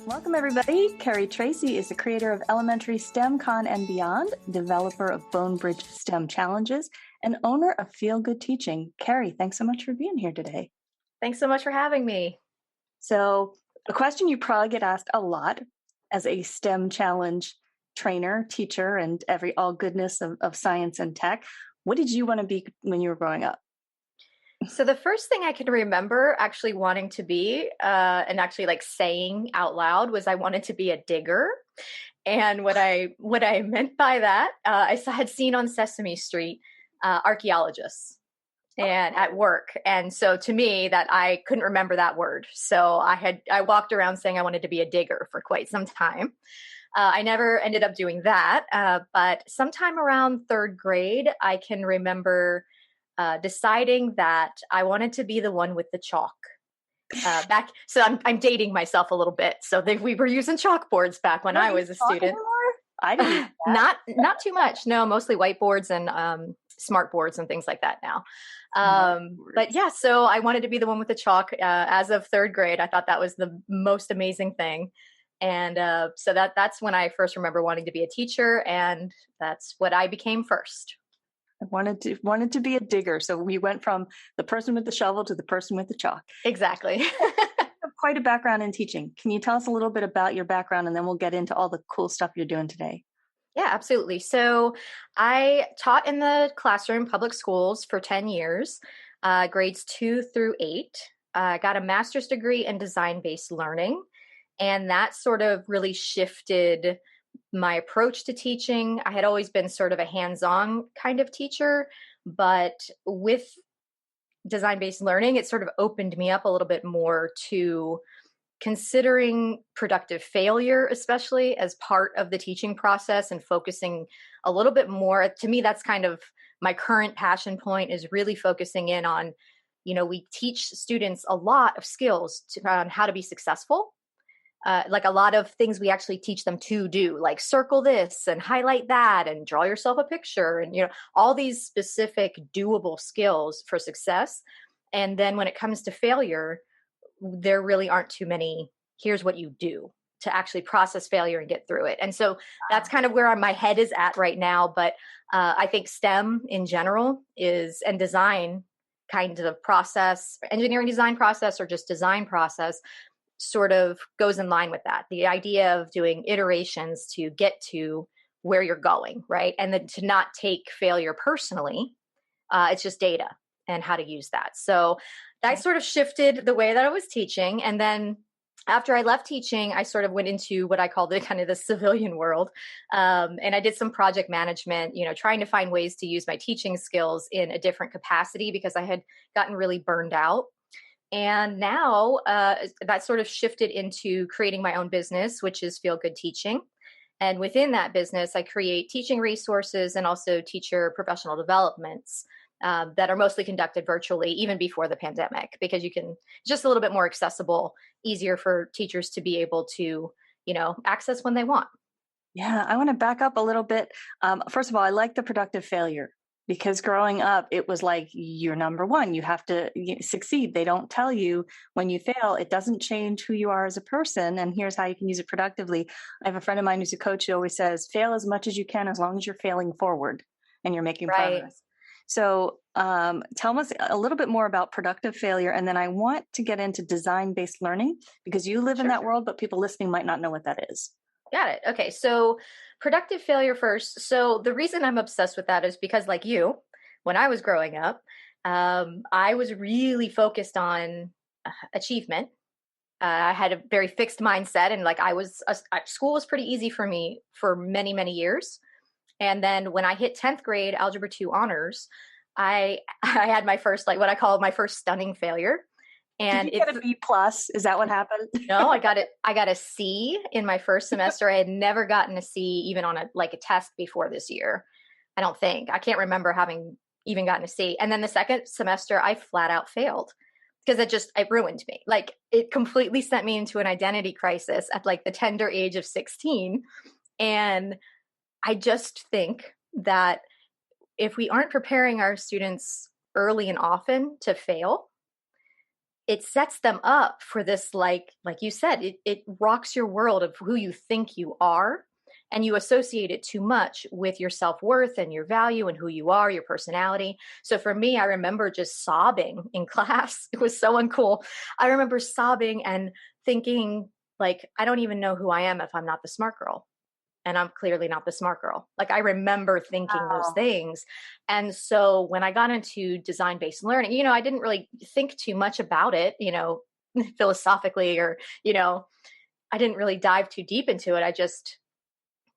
Welcome, everybody. Kerry Tracy is the creator of Elementary STEM Con and Beyond, developer of Bone Bridge STEM Challenges, and owner of Feel Good Teaching. Kerry, thanks so much for being here today. Thanks so much for having me. So, a question you probably get asked a lot as a STEM challenge trainer, teacher, and all goodness of science and tech. What did you want to be when you were growing up? So the first thing I can remember actually wanting to be, and actually like saying out loud, was I wanted to be a digger. And what I meant by that, I had seen on Sesame Street archaeologists and at work. And so to me, that I couldn't remember that word. So I walked around saying I wanted to be a digger for quite some time. I never ended up doing that, but sometime around third grade, I can remember deciding that I wanted to be the one with the chalk. So I'm dating myself a little bit. So we were using chalkboards back when I was a student. Anymore? I didn't. Not too much. No, mostly whiteboards and smart boards and things like that now. But yeah, so I wanted to be the one with the chalk as of third grade. I thought that was the most amazing thing. And so that's when I first remember wanting to be a teacher, and that's what I became first. I wanted to be a digger. So we went from the person with the shovel to the person with the chalk. Exactly. You have quite a background in teaching. Can you tell us a little bit about your background, and then we'll get into all the cool stuff you're doing today? Yeah, absolutely. So I taught in the classroom, public schools for 10 years, grades 2 through 8. I got a master's degree in design-based learning, and that sort of really shifted my approach to teaching. I had always been sort of a hands-on kind of teacher, but with design-based learning, it sort of opened me up a little bit more to considering productive failure, especially as part of the teaching process, and focusing a little bit more. To me, that's kind of my current passion point, is really focusing in on, we teach students a lot of skills on how to be successful. Like a lot of things we actually teach them to do, like circle this and highlight that and draw yourself a picture, and all these specific doable skills for success. And then when it comes to failure, there really aren't too many here's what you do to actually process failure and get through it. And so that's kind of where my head is at right now. But I think STEM in general and design kind of process, engineering design process, or just design process, sort of goes in line with that. The idea of doing iterations to get to where you're going, right? And then to not take failure personally. It's just data and how to use that. So that sort of shifted the way that I was teaching. And then after I left teaching, I sort of went into what I call the kind of the civilian world. And I did some project management, trying to find ways to use my teaching skills in a different capacity, because I had gotten really burned out. And now that sort of shifted into creating my own business, which is Feel Good Teaching. And within that business, I create teaching resources and also teacher professional developments that are mostly conducted virtually, even before the pandemic, because just a little bit more accessible, easier for teachers to be able to, access when they want. Yeah, I want to back up a little bit. First of all, I like the productive failure, because growing up, it was like, you're number one, you have to succeed. They don't tell you when you fail, it doesn't change who you are as a person. And here's how you can use it productively. I have a friend of mine who's a coach who always says, fail as much as you can, as long as you're failing forward and you're making progress. So tell us a little bit more about productive failure. And then I want to get into design-based learning, because you live in that world, but people listening might not know what that is. Got it. Okay. So productive failure first. So the reason I'm obsessed with that is because, like you, when I was growing up, I was really focused on achievement. I had a very fixed mindset, and like school was pretty easy for me for many, many years. And then when I hit 10th grade Algebra 2 honors, I had my first, like what I call my first stunning failure. And did you get a B plus? Is that what happened? No, I got a C in my first semester. I had never gotten a C even on a test before this year. I don't think. I can't remember having even gotten a C. And then the second semester, I flat out failed, because it ruined me. Like, it completely sent me into an identity crisis at like the tender age of 16. And I just think that if we aren't preparing our students early and often to fail, it sets them up for this, like you said, it rocks your world of who you think you are, and you associate it too much with your self-worth and your value and who you are, your personality. So for me, I remember just sobbing in class. It was so uncool. I remember sobbing and thinking, like, I don't even know who I am if I'm not the smart girl, and I'm clearly not the smart girl. Like, I remember thinking those Wow. things. And so when I got into design-based learning, I didn't really think too much about it, philosophically, or, I didn't really dive too deep into it. I just,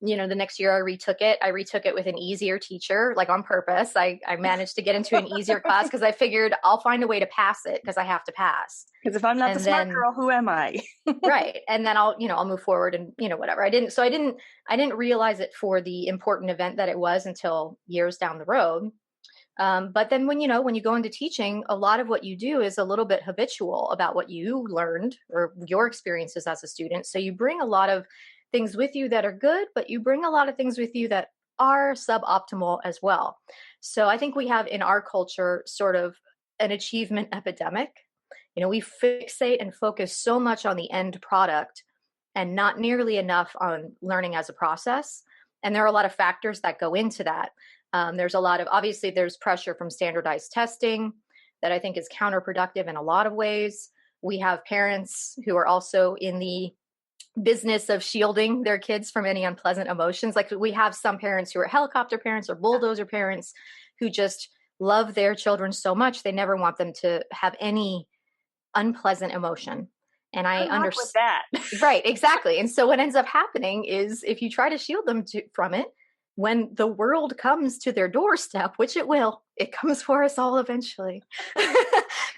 the next year I retook it. I retook it with an easier teacher, like on purpose. I managed to get into an easier class because I figured I'll find a way to pass it because I have to pass. Because if I'm not the And smart then girl, who am I? right. And then I'll move forward and, whatever. I didn't realize it for the important event that it was until years down the road. But then when you go into teaching, a lot of what you do is a little bit habitual about what you learned or your experiences as a student. So you bring a lot of things with you that are good, but you bring a lot of things with you that are suboptimal as well. So I think we have in our culture sort of an achievement epidemic. We fixate and focus so much on the end product and not nearly enough on learning as a process. And there are a lot of factors that go into that. There's a lot of, obviously, there's pressure from standardized testing that I think is counterproductive in a lot of ways. We have parents who are also in the business of shielding their kids from any unpleasant emotions. Like, we have some parents who are helicopter parents or bulldozer parents who just love their children so much, they never want them to have any unpleasant emotion. And I Good luck with understand. that. Right, exactly. And so what ends up happening is if you try to shield them from it, when the world comes to their doorstep, which it will, it comes for us all eventually,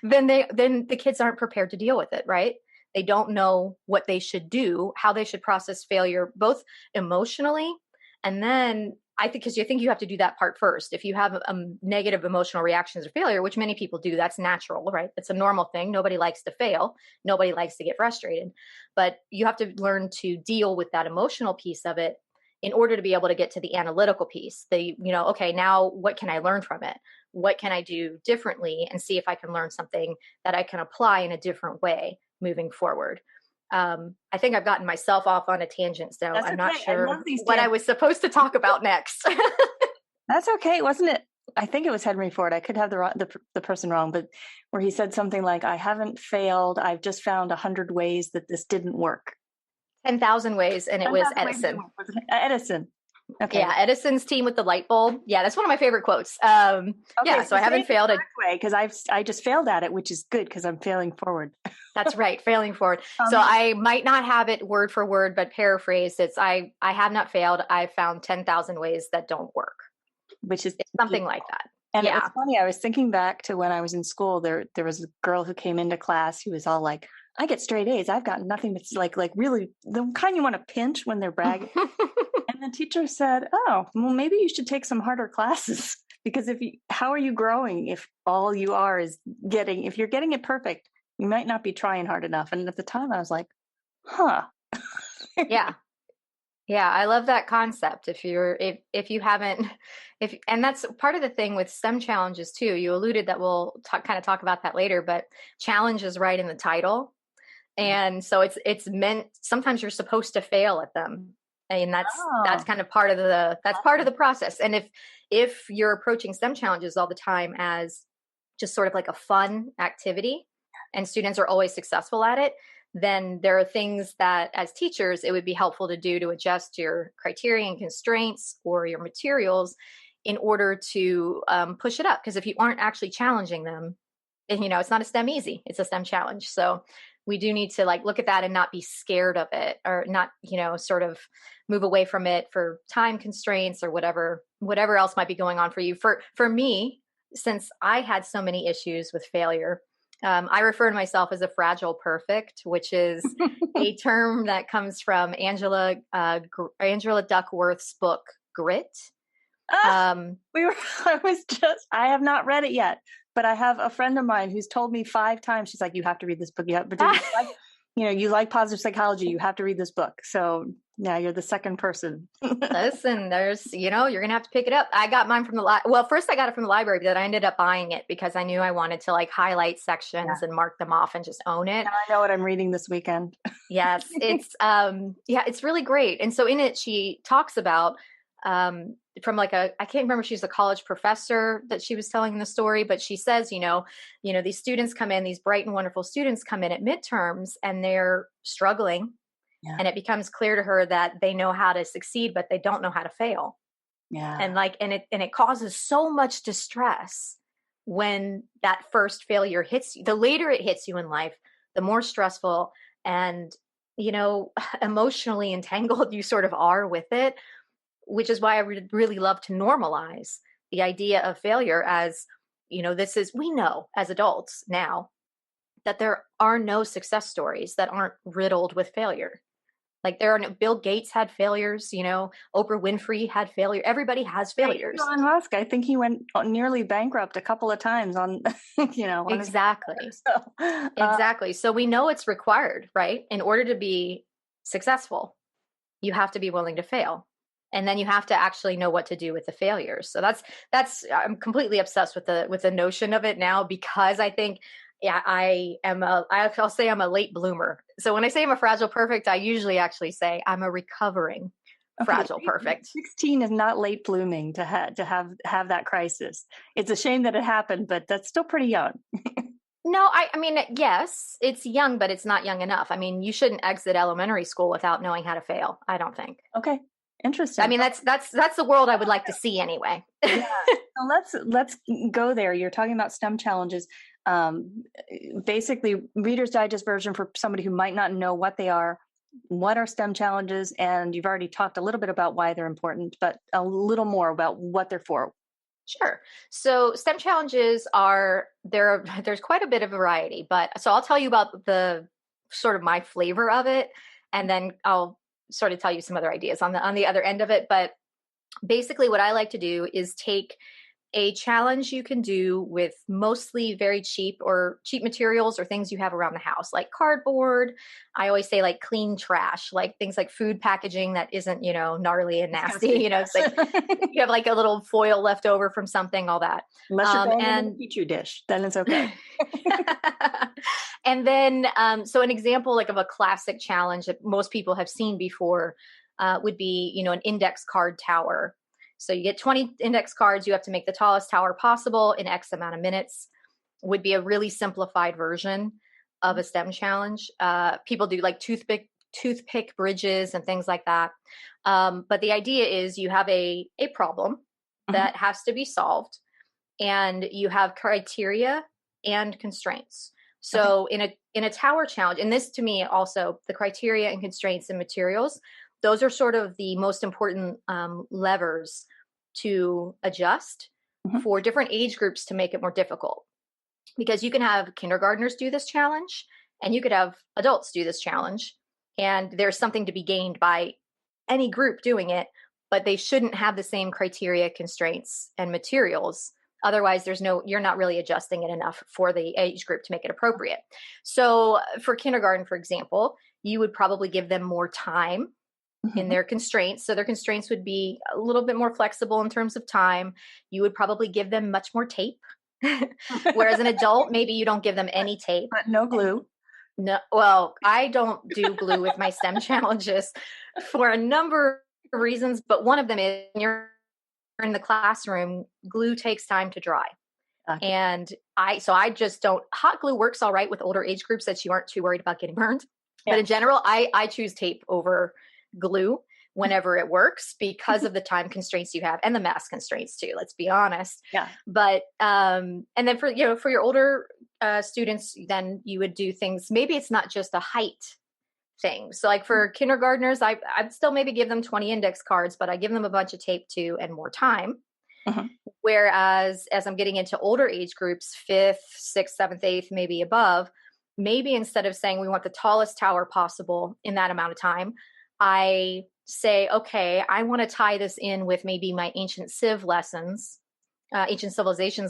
then the kids aren't prepared to deal with it, right? They don't know what they should do, how they should process failure, both emotionally, and then I think, because you think you have to do that part first. If you have negative emotional reactions or failure, which many people do, that's natural, right? It's a normal thing. Nobody likes to fail. Nobody likes to get frustrated. But you have to learn to deal with that emotional piece of it in order to be able to get to the analytical piece. Okay, now what can I learn from it? What can I do differently, and see if I can learn something that I can apply in a different way moving forward. I think I've gotten myself off on a tangent, so That's I'm not okay. I sure love these what I tangents. was supposed to talk about next. That's okay, wasn't it? I think it was Henry Ford. I could have the person wrong, but where he said something like, "I haven't failed. I've just found 100 ways that this didn't work." 10,000 ways, and it was 10,000 ways it didn't Edison. work. Edison. Okay. Yeah, Edison's team with the light bulb. Yeah, that's one of my favorite quotes. Okay. Yeah, so So I say haven't it the failed. correct way, because I just failed at it, which is good because I'm failing forward. That's right, failing forward. So Um, I might not have it word for word, but paraphrase, it's I have not failed. I found 10,000 ways that don't work. which is It's something like that. And it's Yeah. funny, I was thinking back to when I was in school. There was a girl who came into class who was all like, "I get straight A's. I've got nothing that's like really the kind you want to pinch when they're bragging." And the teacher said, "Oh, well, maybe you should take some harder classes because how are you growing if all you are is if you're getting it perfect, you might not be trying hard enough." And at the time, I was like, "Huh." Yeah. Yeah, I love that concept. If you haven't, if and that's part of the thing with STEM challenges too. You alluded that we'll kind of talk about that later, but challenge is right in the title, and so it's meant. Sometimes you're supposed to fail at them, and that's Oh, kind of part of the process. And if you're approaching STEM challenges all the time as just sort of like a fun activity, and students are always successful at it, then there are things that as teachers it would be helpful to do to adjust your criteria and constraints or your materials in order to push it up. Because if you aren't actually challenging them, and it's not a STEM easy, it's a STEM challenge. So we do need to look at that and not be scared of it, or not sort of move away from it for time constraints or whatever else might be going on for you. For me, since I had so many issues with failure, I refer to myself as a fragile perfect, which is a term that comes from Angela Duckworth's book Grit. ah, Um, we were. I have not read it yet, but I have a friend of mine who's told me 5 times. She's like, "You have to read this book. You have to read this." You like positive psychology, you have to read this book. So now you're the second person. Listen, you're going to have to pick it up. I got mine from well, first I got it from the library, but I ended up buying it because I knew I wanted to like highlight Yeah. sections and mark them off and just own it. And I know what I'm reading this weekend. Yes, it's really great. And so in it, she talks about from like I can't remember, she's a college professor that she was telling the story, but she says, these students come in, these bright and wonderful students come in at midterms and they're struggling. Yeah. And it becomes clear to her that they know how to succeed, but they don't know how to fail. Yeah. And it causes so much distress when that first failure hits you. The later it hits you in life, the more stressful and, emotionally entangled you sort of are with it, which is why I really love to normalize the idea of failure as, we know as adults now that there are no success stories that aren't riddled with failure. Like Bill Gates had failures, Oprah Winfrey had failure. Everybody has failures. Elon Musk, I think he went nearly bankrupt a couple of times on, on exactly. Exactly. So we know it's required, right? In order to be successful, you have to be willing to fail. And then you have to actually know what to do with the failures. So I'm completely obsessed with the notion of it now, because I think, I'll say I'm a late bloomer. So when I say I'm a fragile perfect, I usually actually say I'm a recovering fragile perfect. 16 is not late blooming to have that crisis. It's a shame that it happened, but that's still pretty young. No, I mean, yes, it's young, but it's not young enough. I mean, you shouldn't exit elementary school without knowing how to fail, I don't think. Okay. Interesting. I mean, that's the world I would like to see anyway. Yeah. So let's go there. You're talking about STEM challenges. Basically, Reader's Digest version for somebody who might not know what they are. What are STEM challenges? And you've already talked a little bit about why they're important, but a little more about what they're for. Sure. So STEM challenges there's quite a bit of variety, so I'll tell you about the sort of my flavor of it, and then I'll sort of tell you some other ideas on the other end of it. But basically what I like to do is take a challenge you can do with mostly very cheap materials or things you have around the house, like cardboard. I always say like clean trash, like things like food packaging that isn't, gnarly and nasty. It's like you have like a little foil left over from something, all that. Unless you're going in a Petri dish, then it's okay. And then, so an example like of a classic challenge that most people have seen before would be, an index card tower. So you get 20 index cards. You have to make the tallest tower possible in X amount of minutes. Would be a really simplified version of a STEM challenge. People do like toothpick bridges and things like that. But the idea is you have a problem that has to be solved, and you have criteria and constraints. So in a tower challenge, and this to me also, the criteria and constraints and materials, those are sort of the most important levers to adjust for different age groups to make it more difficult. Because you can have kindergartners do this challenge, and you could have adults do this challenge, and there's something to be gained by any group doing it, but they shouldn't have the same criteria, constraints, and materials. Otherwise, you're not really adjusting it enough for the age group to make it appropriate. So for kindergarten, for example, you would probably give them more time in their constraints. So their constraints would be a little bit more flexible in terms of time. You would probably give them much more tape. Whereas an adult, maybe you don't give them any tape. But no glue. No, well, I don't do glue with my STEM challenges for a number of reasons, but one of them is when you're in the classroom, glue takes time to dry. Okay. And I just don't, hot glue works all right with older age groups that you aren't too worried about getting burned. Yeah. But in general, I choose tape over glue whenever it works because of the time constraints you have and the mass constraints too, let's be honest. Yeah. But and then for your older students, then you would do things, maybe it's not just a height thing. So like for kindergartners, I'd still maybe give them 20 index cards, but I give them a bunch of tape too and more time. Whereas as I'm getting into older age groups, 5th, 6th, 7th, 8th, maybe above, maybe instead of saying we want the tallest tower possible in that amount of time, I say, okay, I want to tie this in with maybe my ancient civilizations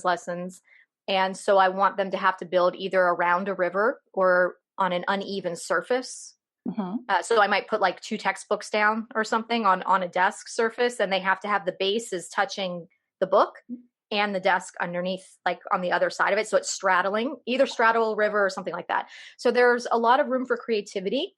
lessons. And so I want them to have to build either around a river or on an uneven surface. Mm-hmm. So I might put like 2 textbooks down or something on a desk surface, and they have to have the bases touching the book and the desk underneath, like on the other side of it. So it's straddling, either straddle a river or something like that. So there's a lot of room for creativity.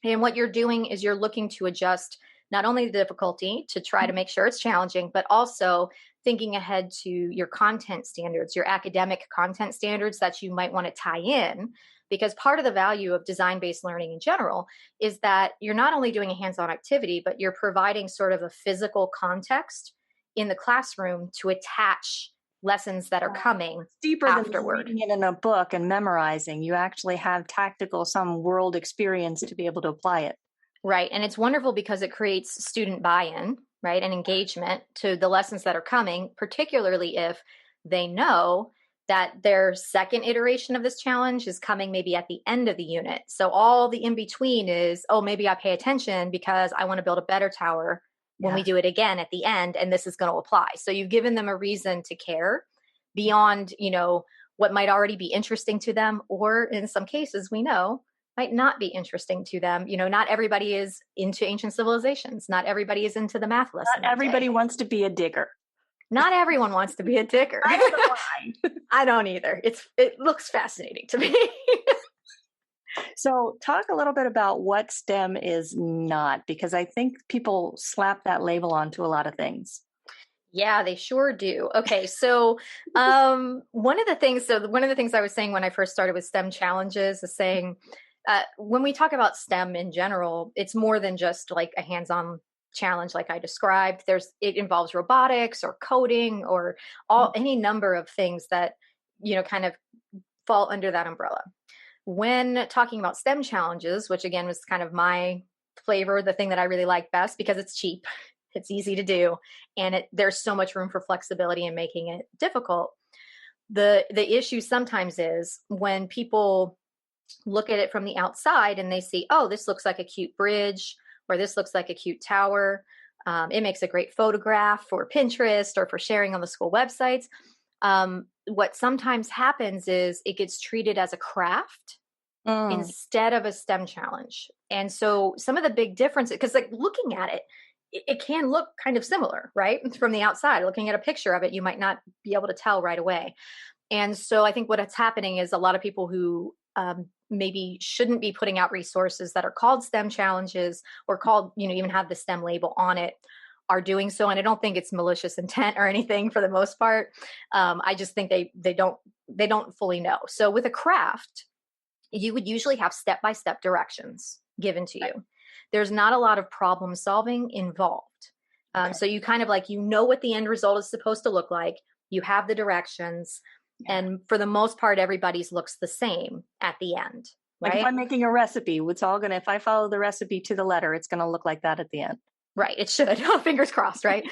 And what you're doing is you're looking to adjust not only the difficulty to try to make sure it's challenging, but also thinking ahead to your content standards, your academic content standards that you might want to tie in. Because part of the value of design-based learning in general is that you're not only doing a hands-on activity, but you're providing sort of a physical context in the classroom to attach lessons that are coming It's deeper than just afterward. reading it in a book and memorizing. You actually have tactical, some world experience to be able to apply it. Right. And it's wonderful because it creates student buy-in, right, and engagement to the lessons that are coming, particularly if they know that their second iteration of this challenge is coming maybe at the end of the unit. So all the in between is, oh, maybe I pay attention because I want to build a better tower when we do it again at the end, and this is going to apply. So you've given them a reason to care beyond, what might already be interesting to them, or in some cases, we know might not be interesting to them. Not everybody is into ancient civilizations. Not everybody is into the math lesson. Not everybody wants to be a digger. Not everyone wants to be a digger. I don't know why. I don't either. It looks fascinating to me. So talk a little bit about what STEM is not, because I think people slap that label onto a lot of things. Yeah, they sure do. Okay, so one of the things I was saying when I first started with STEM challenges is saying when we talk about STEM in general, it's more than just like a hands-on challenge like I described. It involves robotics or coding or any number of things that kind of fall under that umbrella. When talking about STEM challenges, which again was kind of my flavor, the thing that I really like best because it's cheap, it's easy to do, and there's so much room for flexibility in making it difficult. The issue sometimes is when people look at it from the outside and they see, oh, this looks like a cute bridge, or this looks like a cute tower. It makes a great photograph for Pinterest or for sharing on the school websites. What sometimes happens is it gets treated as a craft instead of a STEM challenge. And so some of the big differences, because like looking at it can look kind of similar, right? From the outside, looking at a picture of it, you might not be able to tell right away. And so I think what's happening is a lot of people who maybe shouldn't be putting out resources that are called STEM challenges or called, even have the STEM label on it, are doing so. And I don't think it's malicious intent or anything for the most part. I just think they don't fully know. So with a craft, you would usually have step-by-step directions given to you. There's not a lot of problem solving involved. So you kind of like, what the end result is supposed to look like. You have the directions. And for the most part, everybody's looks the same at the end. Right? Like if I'm making a recipe, if I follow the recipe to the letter, it's going to look like that at the end. Right. It should. Fingers crossed, right?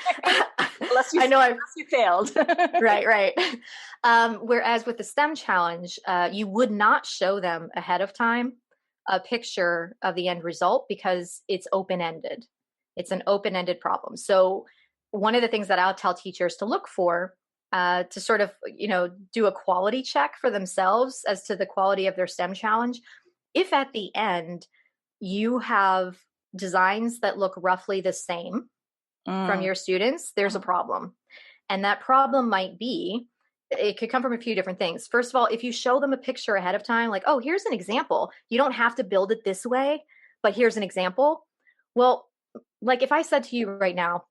Unless you failed. Right. Whereas with the STEM challenge, you would not show them ahead of time a picture of the end result because it's open-ended. It's an open-ended problem. So one of the things that I'll tell teachers to look for to sort of, do a quality check for themselves as to the quality of their STEM challenge, if at the end you have designs that look roughly the same from your students, there's a problem. And that problem might be, it could come from a few different things. First of all, if you show them a picture ahead of time, like, oh, here's an example. You don't have to build it this way, but here's an example. Well, like if I said to you right now,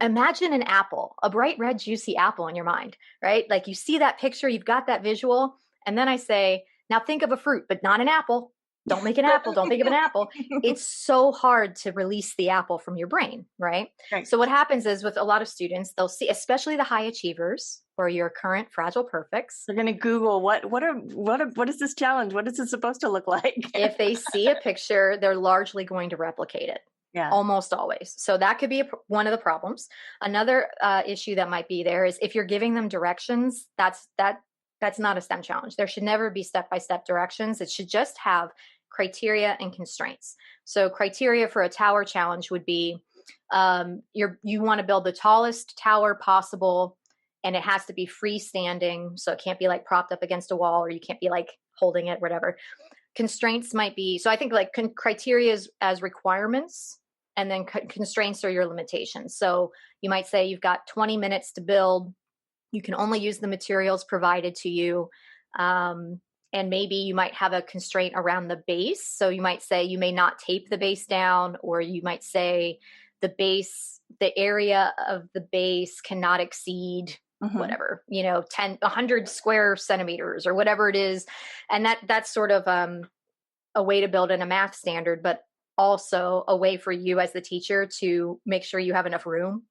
imagine an apple, a bright red, juicy apple in your mind, right? Like you see that picture, you've got that visual. And then I say, now think of a fruit, but not an apple. Don't make an apple. Don't think of an apple. It's so hard to release the apple from your brain, right? So what happens is with a lot of students, they'll see, especially the high achievers or your current fragile perfects. They're going to Google what is this challenge? What is it supposed to look like? If they see a picture, they're largely going to replicate it. Yeah. Almost always. So that could be one of the problems. Another issue that might be there is if you're giving them directions, that's not a STEM challenge. There should never be step-by-step directions. It should just have criteria and constraints. So criteria for a tower challenge would be you want to build the tallest tower possible, and it has to be freestanding. So it can't be like propped up against a wall, or you can't be like holding it, whatever. Constraints might be, so I think like criteria as requirements, and then constraints are your limitations. So you might say you've got 20 minutes to build. You can only use the materials provided to you. And maybe you might have a constraint around the base. So you might say you may not tape the base down, or you might say the area of the base cannot exceed whatever, 100 square centimeters or whatever it is. And that's sort of a way to build in a math standard, but also a way for you as the teacher to make sure you have enough room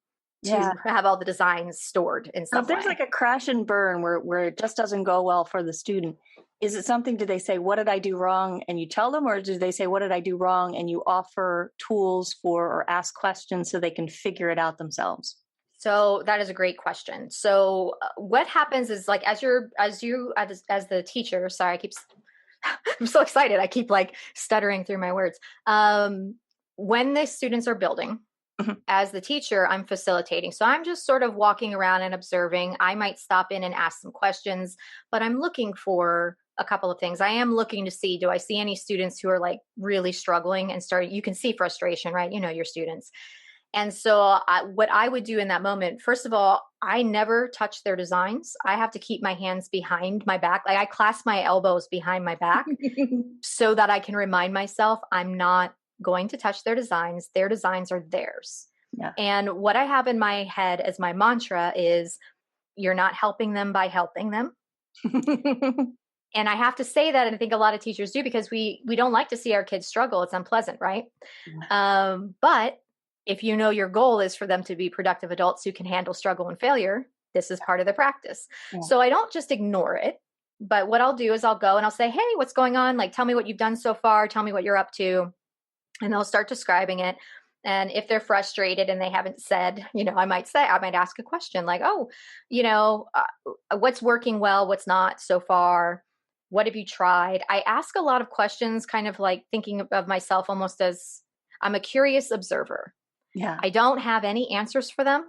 to have all the designs stored in some way. If there's like a crash and burn where it just doesn't go well for the student, is it something, do they say, what did I do wrong? And you tell them, or do they say, what did I do wrong? And you offer tools or ask questions so they can figure it out themselves? So that is a great question. So what happens is, like, as the teacher, sorry, I'm so excited. I keep like stuttering through my words. When the students are building, as the teacher, I'm facilitating. So I'm just sort of walking around and observing. I might stop in and ask some questions, but I'm looking for a couple of things. I am looking to see, do I see any students who are like really struggling and you can see frustration, right? Your students. And so what I would do in that moment, first of all, I never touch their designs. I have to keep my hands behind my back. Like, I clasp my elbows behind my back so that I can remind myself I'm not going to touch their designs. Their designs are theirs. Yeah. And what I have in my head as my mantra is, you're not helping them by helping them. And I have to say that, and I think a lot of teachers do, because we don't like to see our kids struggle. It's unpleasant, right? Yeah. But if your goal is for them to be productive adults who can handle struggle and failure, this is part of the practice. Yeah. So I don't just ignore it, but what I'll do is I'll go and I'll say, hey, what's going on? Like, tell me what you've done so far. Tell me what you're up to. And they'll start describing it. And if they're frustrated and they haven't said, I might ask a question like, what's working well, what's not so far? What have you tried? I ask a lot of questions, kind of like thinking of myself almost as I'm a curious observer. Yeah. I don't have any answers for them,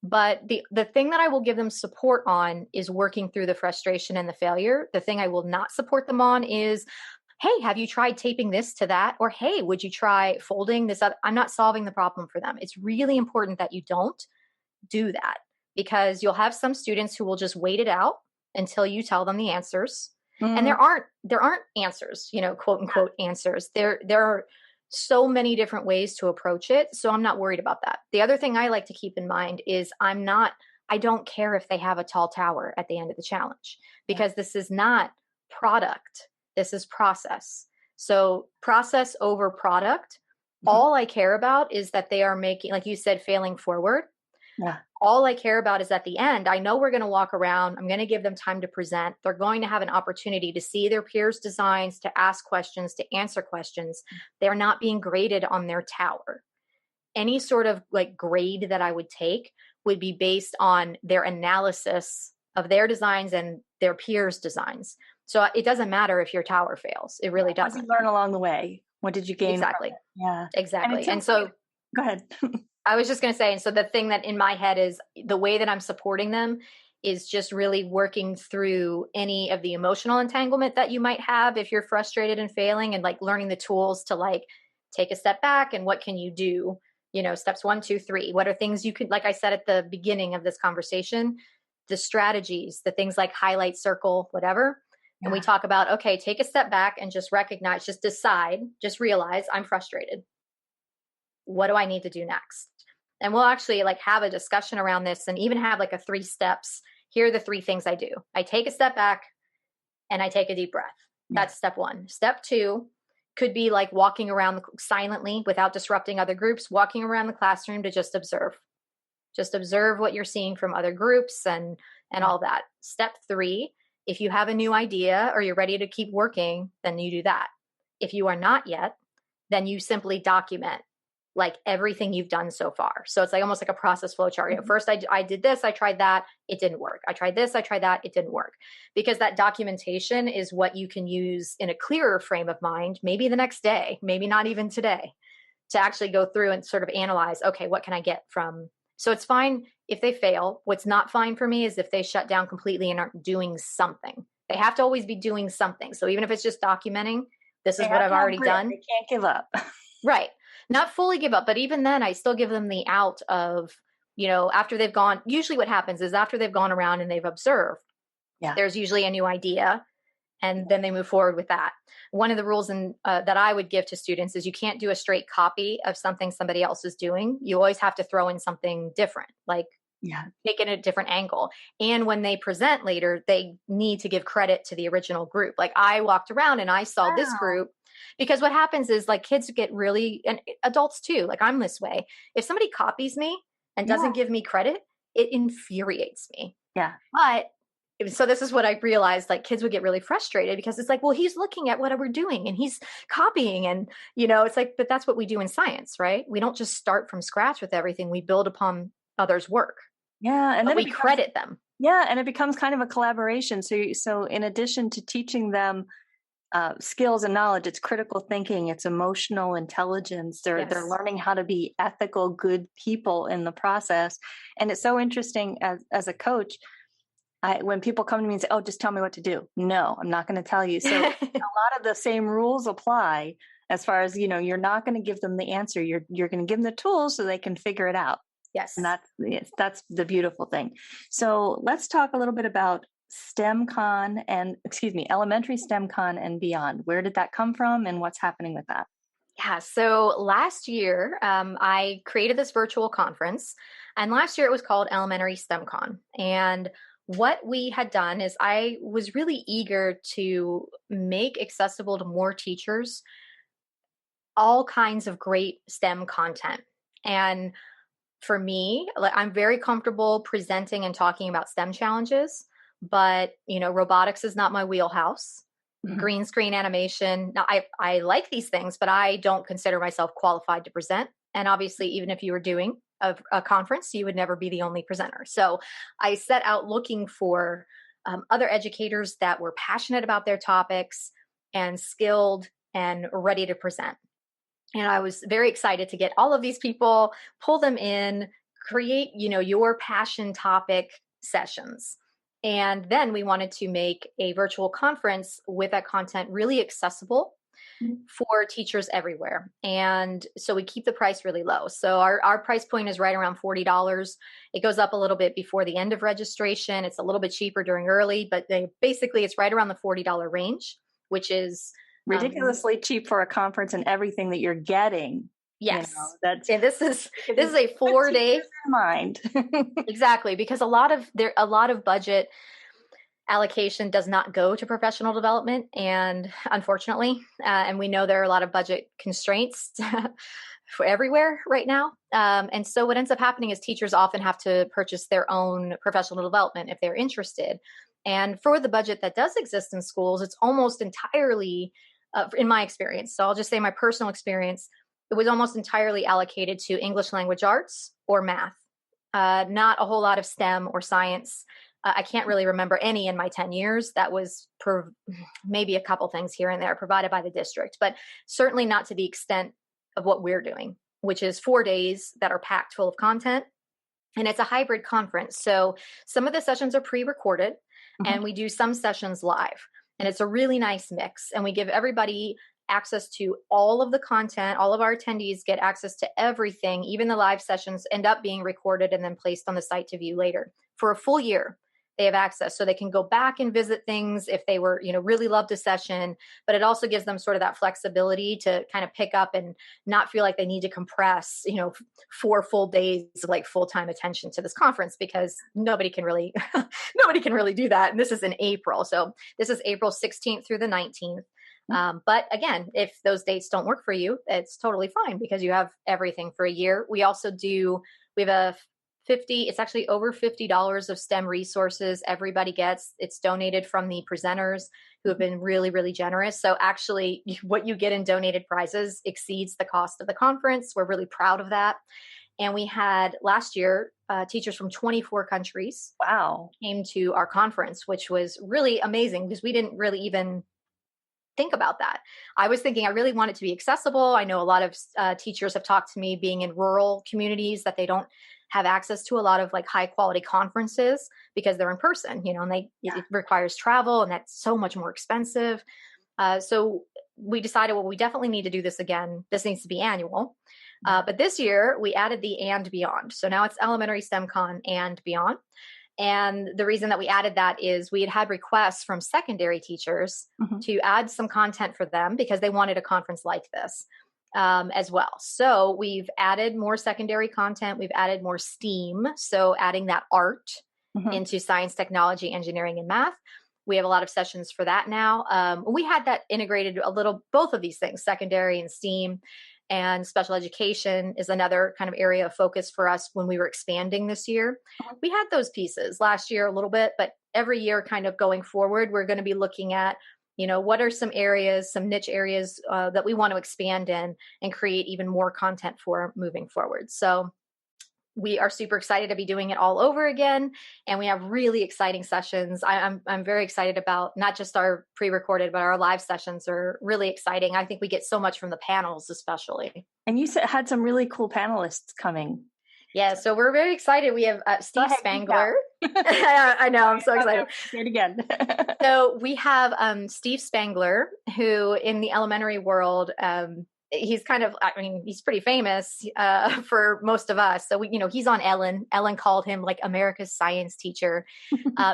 but the thing that I will give them support on is working through the frustration and the failure. The thing I will not support them on is, hey, have you tried taping this to that? Or, hey, would you try folding this up? I'm not solving the problem for them. It's really important that you don't do that, because you'll have some students who will just wait it out until you tell them the answers. And there aren't answers, quote unquote answers. There are so many different ways to approach it. So I'm not worried about that. The other thing I like to keep in mind is I don't care if they have a tall tower at the end of the challenge, because this is not product. This is process. So process over product. All I care about is that they are making, like you said, failing forward. Yeah. All I care about is at the end, I know we're going to walk around. I'm going to give them time to present. They're going to have an opportunity to see their peers' designs, to ask questions, to answer questions. They're not being graded on their tower. Any sort of like grade that I would take would be based on their analysis of their designs and their peers' designs. So it doesn't matter if your tower fails. It really doesn't. What did you learn along the way? What did you gain? Exactly. Yeah. Exactly. And so go ahead. I was just going to say, and so the thing that in my head is the way that I'm supporting them is just really working through any of the emotional entanglement that you might have if you're frustrated and failing, and like learning the tools to like take a step back and what can you do? Steps 1, 2, 3. What are things you could, like I said at the beginning of this conversation, the strategies, the things like highlight, circle, whatever. Yeah. And we talk about, okay, take a step back and just recognize, just decide, just realize I'm frustrated. What do I need to do next? And we'll actually like have a discussion around this and even have like a 3 steps. Here are the 3 things I do. I take a step back and I take a deep breath. That's step 1. Step 2 could be like walking around silently without disrupting other groups, walking around the classroom to just observe. Just observe what you're seeing from other groups and all that. Step 3, if you have a new idea or you're ready to keep working, then you do that. If you are not yet, then you simply document like everything you've done so far. So it's like almost like a process flow chart. First, I did this, I tried that, it didn't work. I tried this, I tried that, it didn't work. Because that documentation is what you can use in a clearer frame of mind, maybe the next day, maybe not even today, to actually go through and sort of analyze, okay, what can I get from? So it's fine if they fail. What's not fine for me is if they shut down completely and aren't doing something. They have to always be doing something. So even if it's just documenting, this They is what have I've to have already grit. done. They can't give up. Right. Not fully give up, but even then, I still give them the out of, after they've gone, usually what happens is after they've gone around and they've observed, Yeah. there's usually a new idea, and then they move forward with that. One of the rules that I would give to students is you can't do a straight copy of something somebody else is doing. You always have to throw in something different, like Yeah. take it at a different angle. And when they present later, they need to give credit to the original group. Like I walked around and I saw this Wow. group, because what happens is like kids get really, and adults too, like I'm this way. If somebody copies me and Yeah. doesn't give me credit, it infuriates me. Yeah. But so this is what I realized, like kids would get really frustrated because it's like, well, he's looking at what we're doing and he's copying. And, it's like, but that's what we do in science, right? We don't just start from scratch with everything. We build upon others' work, Yeah. And but then we credit them. and it becomes kind of a collaboration. So in addition to teaching them skills and knowledge, it's critical thinking, it's emotional intelligence. They're Yes. learning how to be ethical, good people in the process. And it's so interesting as a coach. When people come to me and say, "Oh, just tell me what to do," no, I'm not going to tell you. So a lot of the same rules apply as far as you're not going to give them the answer. You're going to give them the tools so they can figure it out. And Yes. that's the beautiful thing. So let's talk a little bit about elementary STEM Con and beyond. Where did that come from and what's happening with that? Yeah. So last year, I created this virtual conference, and last year it was called Elementary STEM Con. And what we had done is I was really eager to make accessible to more teachers all kinds of great STEM content. And for me, like, I'm very comfortable presenting and talking about STEM challenges, but robotics is not my wheelhouse. Mhm. Green screen animation. Now, I like these things, but I don't consider myself qualified to present. And obviously, even if you were doing a conference, you would never be the only presenter. So I set out looking for other educators that were passionate about their topics and skilled and ready to present. And I was very excited to get all of these people, pull them in, create, your passion topic sessions. And then we wanted to make a virtual conference with that content really accessible for teachers everywhere. And so we keep the price really low. So our price point is right around $40. It goes up a little bit before the end of registration. It's a little bit cheaper during early, but basically it's right around the $40 range, which is Ridiculously cheap for a conference and everything that you're getting. yes. That's And this is because this is it's a 4 day. in mind. Exactly, because a lot of budget allocation does not go to professional development, and unfortunately, and we know there are a lot of budget constraints for everywhere right now. And so what ends up happening is teachers often have to purchase their own professional development if they're interested. And for the budget that does exist in schools, it's almost entirely, in my experience. So I'll just say my personal experience. It was almost entirely allocated to English language arts or math, not a whole lot of STEM or science. I can't really remember any in my 10 years. That was maybe a couple things here and there provided by the district, but certainly not to the extent of what we're doing, which is 4 days that are packed full of content. And it's a hybrid conference. So some of the sessions are pre recorded Mhm. and we do some sessions live. And it's a really nice mix. And we give everybody access to all of the content. All of our attendees get access to everything. Even the live sessions end up being recorded and then placed on the site to view later for a full year. They have access so they can go back and visit things if they were, really loved a session, but it also gives them sort of that flexibility to kind of pick up and not feel like they need to compress, 4 full days of like full-time attention to this conference, because nobody can really, nobody can really do that. And this is in April. So this is April 16th through the 19th. But again, if those dates don't work for you, it's totally fine because you have everything for a year. We have a it's actually over $50 of STEM resources everybody gets. It's donated from the presenters who have been really, really generous. So actually what you get in donated prizes exceeds the cost of the conference. We're really proud of that. And we had last year, teachers from 24 countries Wow. came to our conference, which was really amazing because we didn't really even think about that. I was thinking I really want it to be accessible. I know a lot of teachers have talked to me being in rural communities that they don't have access to a lot of like high quality conferences because they're in person, and Yeah. it requires travel, and that's so much more expensive. So we decided, well, we definitely need to do this again. This needs to be annual. But this year we added the and beyond. So now it's elementary STEMCon and beyond. And the reason that we added that is we had requests from secondary teachers Mhm. to add some content for them because they wanted a conference like this as well. So we've added more secondary content. We've added more STEAM. So adding that art Mhm. into science, technology, engineering, and math. We have a lot of sessions for that now. We had that integrated a little, both of these things, secondary and STEAM. And special education is another kind of area of focus for us when we were expanding this year. We had those pieces last year a little bit, but every year kind of going forward, we're going to be looking at, what are some areas, some niche areas that we want to expand in and create even more content for moving forward. So we are super excited to be doing it all over again, and we have really exciting sessions. I'm very excited about not just our pre-recorded, but our live sessions are really exciting. I think we get so much from the panels, especially. And you had some really cool panelists coming. Yeah, so we're very excited. We have Go Steve ahead, geek out. Spangler. I know, I'm so excited. Say it again. So we have Steve Spangler, who in the elementary world, he's kind of, I mean, he's pretty famous for most of us. So he's on Ellen. Ellen called him like America's science teacher.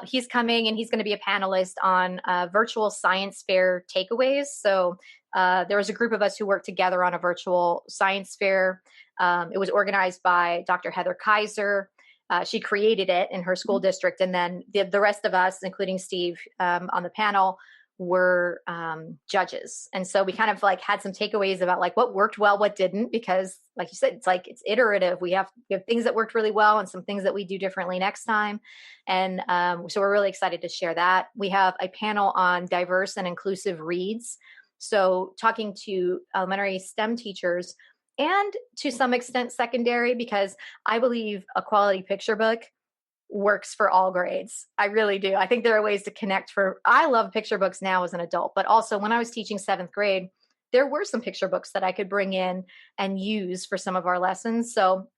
He's coming and he's going to be a panelist on virtual science fair takeaways. So there was a group of us who worked together on a virtual science fair. It was organized by Dr. Heather Kaiser. She created it in her school district. And then the rest of us, including Steve on the panel, were judges. And so we kind of like had some takeaways about like what worked well, what didn't, because like you said, it's iterative. We have things that worked really well and some things that we do differently next time. And so we're really excited to share that. We have a panel on diverse and inclusive reads. So talking to elementary STEM teachers and to some extent secondary, because I believe a quality picture book works for all grades. I really do. I think there are ways to connect I love picture books now as an adult, but also when I was teaching 7th grade, there were some picture books that I could bring in and use for some of our lessons. So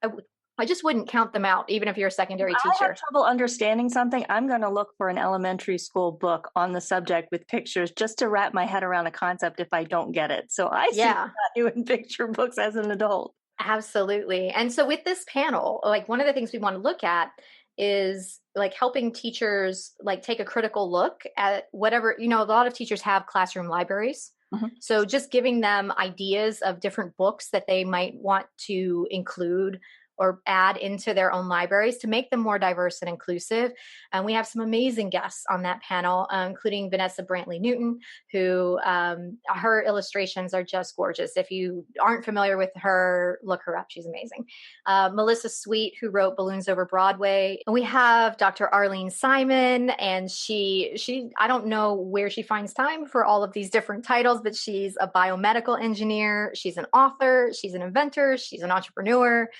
I just wouldn't count them out, even if you're a secondary I have teacher. trouble understanding something. I'm going to look for an elementary school book on the subject with pictures just to wrap my head around a concept if I don't get it. So I see Yeah. value in picture books as an adult. Absolutely. And so with this panel, like one of the things we want to look at is like helping teachers like take a critical look at whatever, a lot of teachers have classroom libraries. Mhm. So just giving them ideas of different books that they might want to include or add into their own libraries to make them more diverse and inclusive. And we have some amazing guests on that panel, including Vanessa Brantley Newton, who her illustrations are just gorgeous. If you aren't familiar with her, look her up. She's amazing. Melissa Sweet, who wrote Balloons Over Broadway. And we have Dr. Arlene Simon, and she I don't know where she finds time for all of these different titles, but she's a biomedical engineer. She's an author. She's an inventor. She's an entrepreneur.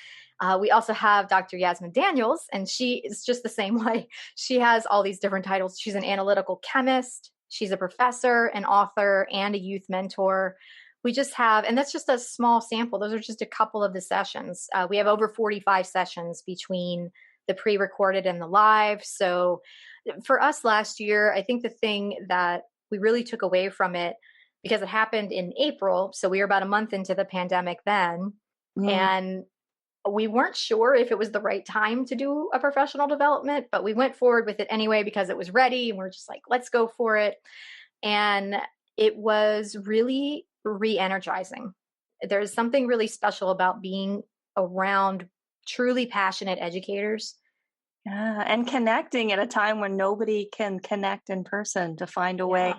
We also have Dr. Yasmin Daniels, and she is just the same way. She has all these different titles. She's an analytical chemist. She's a professor, an author, and a youth mentor. We just have, and that's just a small sample. Those are just a couple of the sessions. We have over 45 sessions between the pre-recorded and the live. So for us last year, I think the thing that we really took away from it, because it happened in April, so we were about a month into the pandemic then, and we weren't sure if it was the right time to do a professional development, but we went forward with it anyway because it was ready, and we're just like, let's go for it. And it was really re-energizing. There's something really special about being around truly passionate educators. Yeah, and connecting at a time when nobody can connect in person to find a way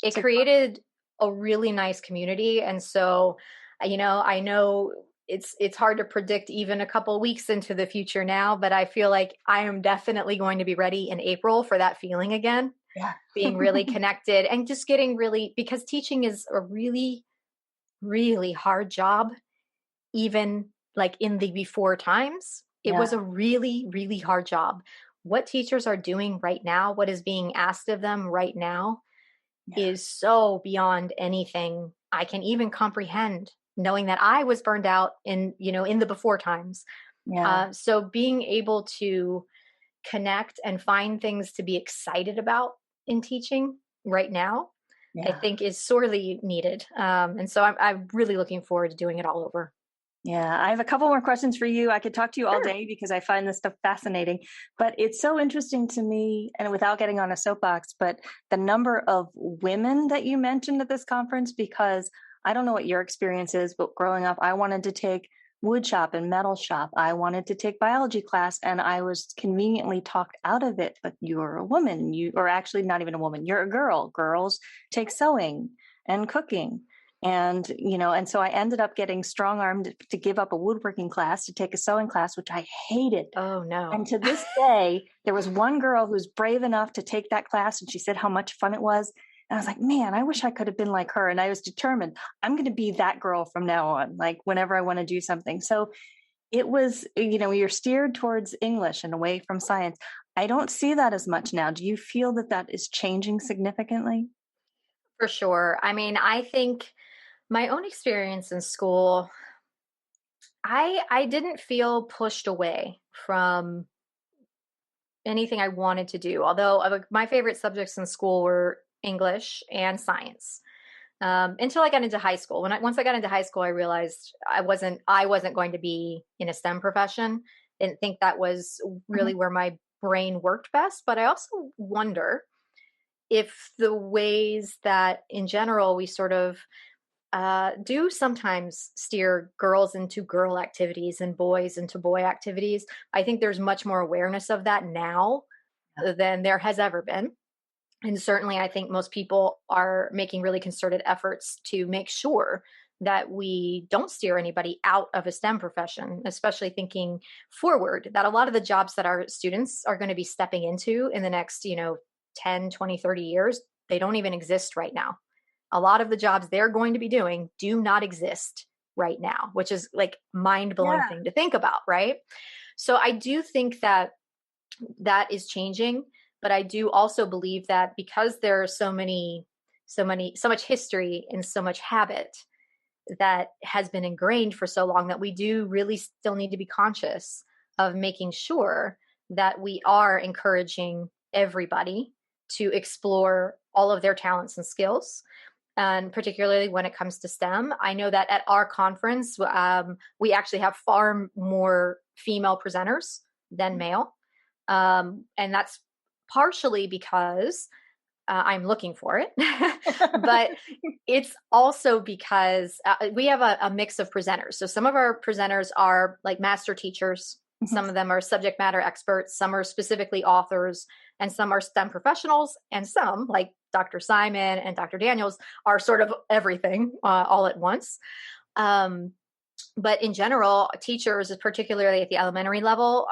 It to created a really nice community. And so, I know it's hard to predict even a couple of weeks into the future now, but I feel like I am definitely going to be ready in April for that feeling again, yeah. being really connected and just getting really, because teaching is a really, really hard job. Even like in the before times, it Yeah. was a really, really hard job. What teachers are doing right now, what is being asked of them right now, Yeah. is so beyond anything I can even comprehend, knowing that I was burned out in the before times. Yeah. So being able to connect and find things to be excited about in teaching right now, I Yeah. think is sorely needed. And so I'm really looking forward to doing it all over. Yeah, I have a couple more questions for you. I could talk to you all Sure. day because I find this stuff fascinating. But it's so interesting to me, and without getting on a soapbox, but the number of women that you mentioned at this conference, because I don't know what your experience is, but growing up, I wanted to take wood shop and metal shop. I wanted to take biology class, and I was conveniently talked out of it. But you're a woman, you, or actually not even a woman, you're a girl. Girls take sewing and cooking, and so I ended up getting strong armed to give up a woodworking class to take a sewing class, which I hated. Oh no. And to this day, there was one girl who's brave enough to take that class, and she said how much fun it was. And I was like, man, I wish I could have been like her. And I was determined, I'm going to be that girl from now on, like whenever I want to do something. So it was, you're steered towards English and away from science. I don't see that as much now. Do you feel that that is changing significantly? For sure. I mean, I think my own experience in school, I didn't feel pushed away from anything I wanted to do. Although my favorite subjects in school were English and science. Until I got into high school. Once I got into high school, I realized I wasn't going to be in a STEM profession. Didn't think that was Mhm. really where my brain worked best. But I also wonder if the ways that in general we sort of do sometimes steer girls into girl activities and boys into boy activities. I think there's much more awareness of that now than there has ever been. And certainly, I think most people are making really concerted efforts to make sure that we don't steer anybody out of a STEM profession, especially thinking forward that a lot of the jobs that our students are going to be stepping into in the next, 10, 20, 30 years, they don't even exist right now. A lot of the jobs they're going to be doing do not exist right now, which is like mind-blowing Yeah. thing to think about, right? So I do think that that is changing, but I do also believe that because there are so much history and so much habit that has been ingrained for so long, that we do really still need to be conscious of making sure that we are encouraging everybody to explore all of their talents and skills. And particularly when it comes to STEM, I know that at our conference, we actually have far more female presenters than male. And that's partially because I'm looking for it, but it's also because we have a mix of presenters. So some of our presenters are like master teachers, Mhm. some of them are subject matter experts, some are specifically authors, and some are STEM professionals, and some, like Dr. Simon and Dr. Daniels, are sort of everything all at once. Um, but in general, teachers, particularly at the elementary level,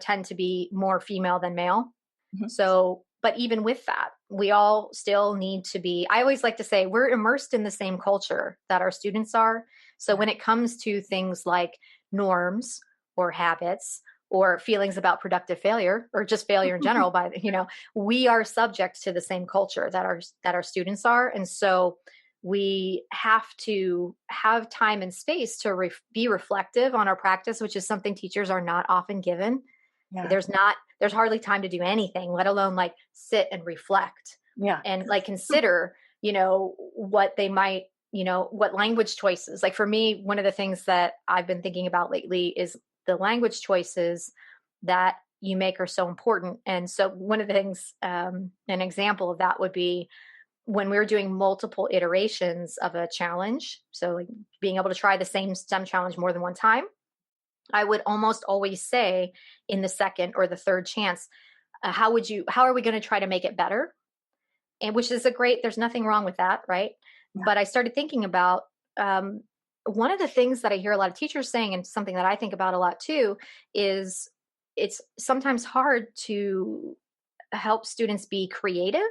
tend to be more female than male. Mhm. So, but even with that, we all still need to be, I always like to say, we're immersed in the same culture that our students are. So Yeah. when it comes to things like norms or habits or feelings about productive failure or just failure in general, we are subject to the same culture that our students are. And so we have to have time and space to be reflective on our practice, which is something teachers are not often given. Yeah. There's hardly time to do anything, let alone like sit and reflect Yeah. and like consider, what they might, what language choices. Like for me, one of the things that I've been thinking about lately is the language choices that you make are so important. And so one of the things, an example of that would be when we were doing multiple iterations of a challenge. So like being able to try the same STEM challenge more than one time, I would almost always say in the second or the third chance, how are we going to try to make it better? And which is there's nothing wrong with that, right? Yeah. But I started thinking about um, one of the things that I hear a lot of teachers saying, and something that I think about a lot too, is it's sometimes hard to help students be creative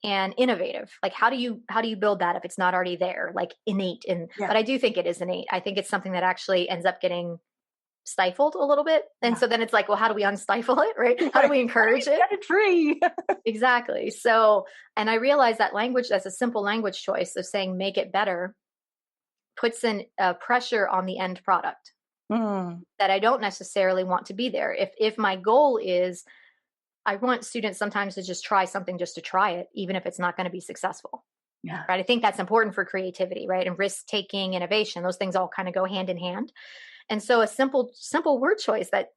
and innovative. Like how do you build that if it's not already there, like innate? And Yeah. but I do think it is innate. I think it's something that actually ends up getting stifled a little bit. And Yeah. so then it's like, well, how do we unstifle it, right? How do Right. we How do we encourage it? set it free? Exactly. So, and I realized that language, that's a simple language choice of saying make it better, puts in pressure on the end product. Mm, that I don't necessarily want to be there. If my goal is, I want students sometimes to just try something just to try it, even if it's not going to be successful. yeah. Right. I think that's important for creativity, right? And risk taking, innovation, those things all kind of go hand in hand. And so a simple word choice that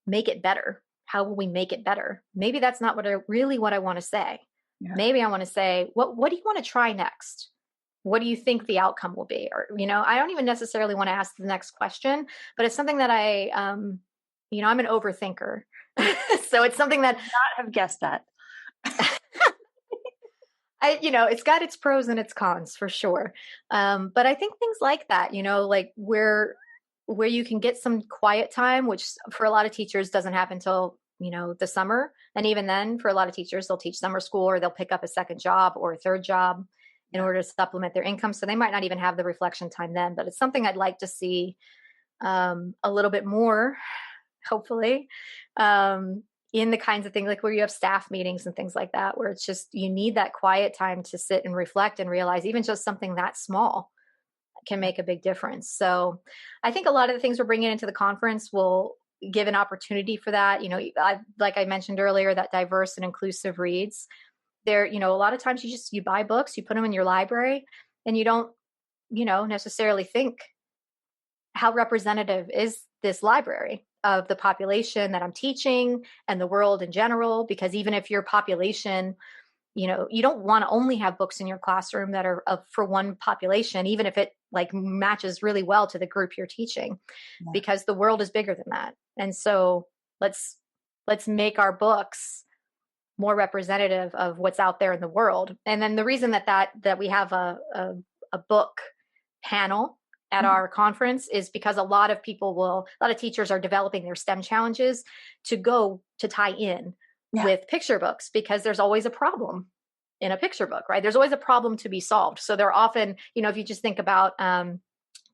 make it better. How will we make it better? Maybe that's not what I want to say. Yeah. Maybe I want to say, what do you want to try next? What do you think the outcome will be? Or, I don't even necessarily want to ask the next question, but it's something that I'm an overthinker. So it's something that Not have guessed that. it's got its pros and its cons for sure. But I think things like that, like where you can get some quiet time, which for a lot of teachers doesn't happen until, the summer. And even then, for a lot of teachers, they'll teach summer school or they'll pick up a second job or a third job in Yeah. order to supplement their income. So they might not even have the reflection time then, but it's something I'd like to see a little bit more, hopefully, um, in the kinds of things like where you have staff meetings and things like that, where it's just you need that quiet time to sit and reflect and realize even just something that small can make a big difference. So I think a lot of the things we're bringing into the conference will give an opportunity for that. Like I mentioned earlier, that diverse and inclusive reads. There, a lot of times you buy books, you put them in your library, and you don't, necessarily think, how representative is this library of the population that I'm teaching and the world in general? Because even if your population, you don't want to only have books in your classroom that are for one population, even if it like matches really well to the group you're teaching, Yeah. because the world is bigger than that. And so let's make our books more representative of what's out there in the world. And then the reason that we have a book panel at Mhm. our conference is because a lot of teachers are developing their STEM challenges to tie in Yeah. with picture books, because there's always a problem in a picture book, right? There's always a problem to be solved. So they're often, if you just think about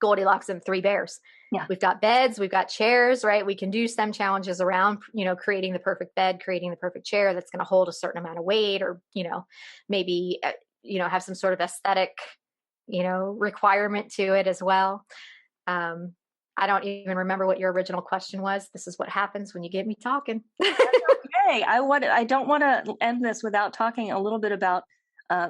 Goldilocks and the Three Bears, Yeah. we've got beds, we've got chairs, right? We can do STEM challenges around, creating the perfect bed, creating the perfect chair that's going to hold a certain amount of weight, or, maybe, have some sort of aesthetic, requirement to it as well. Um, I don't even remember what your original question was. This is what happens when you get me talking. Hey, I don't want to end this without talking a little bit about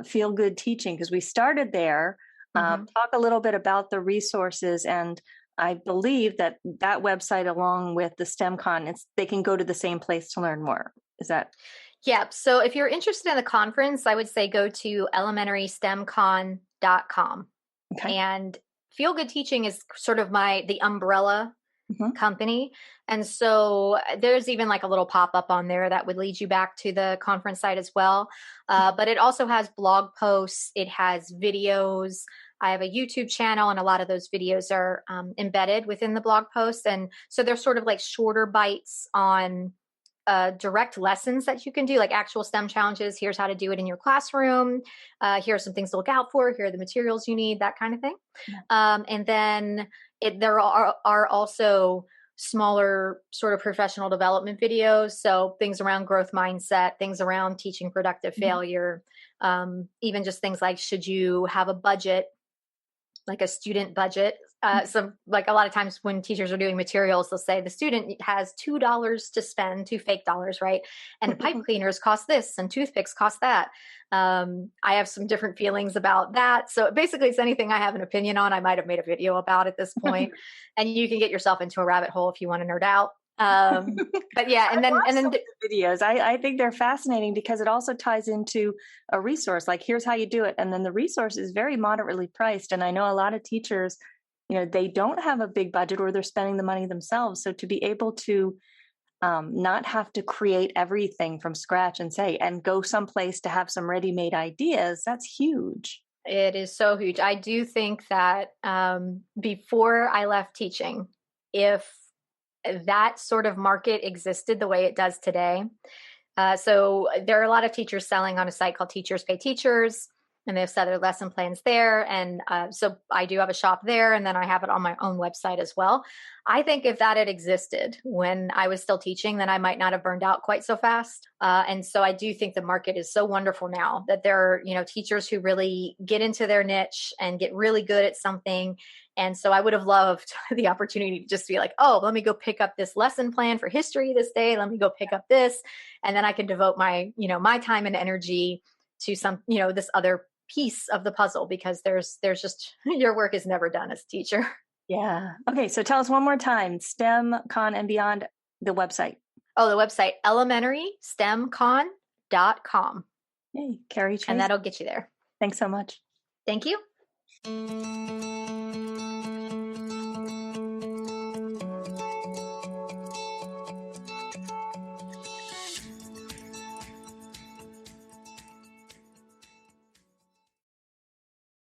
feel good teaching, because we started there. Hmm. Talk a little bit about the resources, and I believe that website, along with the STEMCon, they can go to the same place to learn more. Is that Yeah. So if you're interested in the conference, I would say go to elementarystemcon.com. okay? And Feel Good Teaching is sort of the umbrella Hmm. company. And so there's even like a little pop up on there that would lead you back to the conference site as well. But it also has blog posts, it has videos. I have a YouTube channel, and a lot of those videos are embedded within the blog posts. And so they're sort of like shorter bites on direct lessons that you can do, like actual STEM challenges. Here's how to do it in your classroom. Here are some things to look out for. Here are the materials you need, that kind of thing. Yeah. And then there are also smaller sort of professional development videos. So things around growth mindset, things around teaching productive Mhm. failure, even just things like, should you have a budget, like a student budget? Some, like, a lot of times when teachers are doing materials, they'll say the student has $2 to spend, two fake dollars, right? And pipe cleaners cost this, and toothpicks cost that. I have some different feelings about that. So basically, it's anything I have an opinion on. I might have made a video about at this point, and you can get yourself into a rabbit hole if you want to nerd out. But yeah, I watch some of the videos. I think they're fascinating because it also ties into a resource. Like, here's how you do it, and then the resource is very moderately priced. And I know a lot of teachers, they don't have a big budget, or they're spending the money themselves. So to be able to not have to create everything from scratch and go someplace to have some ready-made ideas, that's huge. It is so huge. I do think that before I left teaching, if that sort of market existed the way it does today, so there are a lot of teachers selling on a site called Teachers Pay Teachers. and they have set their lesson plans there. And so I do have a shop there, and then I have it on my own website as well. I think if that had existed when I was still teaching, then I might not have burned out quite so fast. And so I do think the market is so wonderful now that there are, teachers who really get into their niche and get really good at something. And so I would have loved the opportunity to just be like, oh, let me go pick up this lesson plan for history this day. Let me go pick up this. And then I can devote my time and energy to some, this other piece of the puzzle, because there's just, your work is never done as a teacher. Yeah. Okay. So tell us one more time, STEM, Con, and Beyond, the website. Oh, the website, elementarystemcon.com. Hey, Kerry Tracy. And that'll get you there. Thanks so much. Thank you.